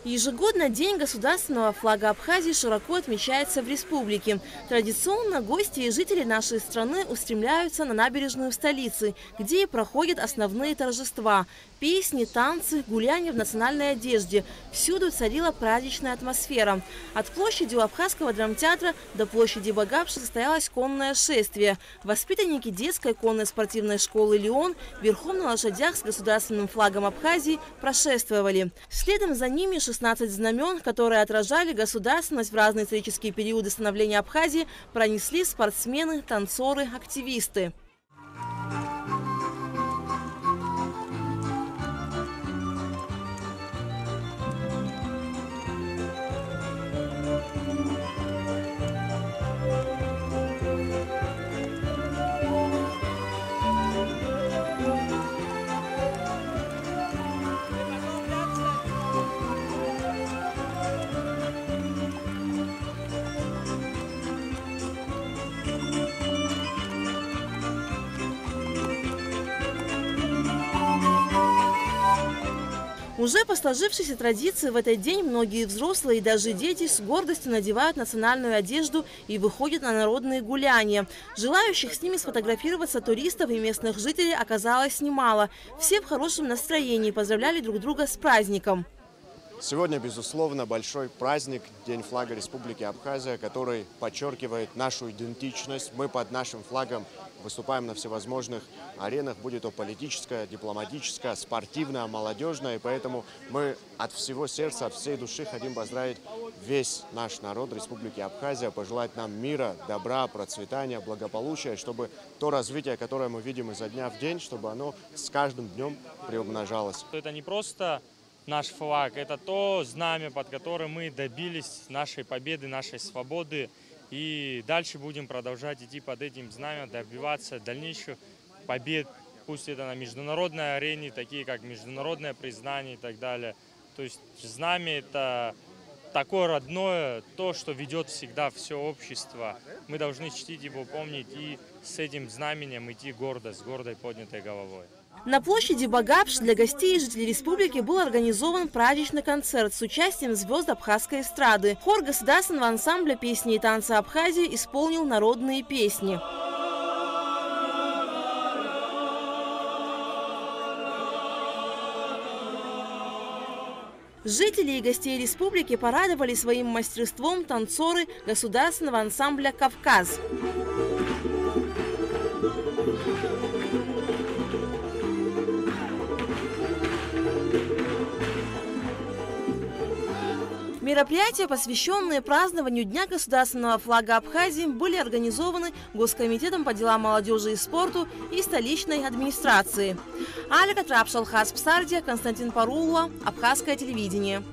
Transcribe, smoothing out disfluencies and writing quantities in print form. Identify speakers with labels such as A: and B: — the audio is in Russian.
A: Ежегодно День государственного флага Абхазии широко отмечается в республике. Традиционно гости и жители нашей страны устремляются на набережную столицы, где и проходят основные торжества. Песни, танцы, гуляния в национальной одежде. Всюду царила праздничная атмосфера. От площади у Абхазского драмтеатра до площади Багапши состоялось конное шествие. Воспитанники детской конной спортивной школы «Леон» верхом на лошадях с государственным флагом Абхазии прошествовали. Следом за ними 16 знамен, которые отражали государственность в разные исторические периоды становления Абхазии, пронесли спортсмены, танцоры, активисты. Уже по сложившейся традиции в этот день многие взрослые и даже дети с гордостью надевают национальную одежду и выходят на народные гуляния. Желающих с ними сфотографироваться туристов и местных жителей оказалось немало. Все в хорошем настроении поздравляли друг друга с праздником.
B: Сегодня, безусловно, большой праздник, День флага Республики Абхазия, который подчеркивает нашу идентичность. Мы под нашим флагом выступаем на всевозможных аренах, будь то политическая, дипломатическая, спортивная, молодежная. И поэтому мы от всего сердца, от всей души хотим поздравить весь наш народ Республики Абхазия, пожелать нам мира, добра, процветания, благополучия, чтобы то развитие, которое мы видим изо дня в день, чтобы оно с каждым днем приумножалось.
C: Это не просто наш флаг, это то знамя, под которым мы добились нашей победы, нашей свободы. И дальше будем продолжать идти под этим знаменем, добиваться дальнейших побед, пусть это на международной арене, такие как международное признание и так далее. То есть знамя – это такое родное, то, что ведет всегда все общество. Мы должны чтить его, помнить и с этим знаменем идти гордо, с гордой поднятой головой.
A: На площади Багапш для гостей и жителей республики был организован праздничный концерт с участием звезд абхазской эстрады. Хор государственного ансамбля песни и танца Абхазии исполнил народные песни. Жители и гостей республики порадовали своим мастерством танцоры государственного ансамбля «Кавказ». Мероприятия, посвященные празднованию Дня государственного флага Абхазии, были организованы Госкомитетом по делам молодежи и спорту и столичной администрацией. Алика Трапшалхас Псардия, Константин Парулова, Абхазское телевидение.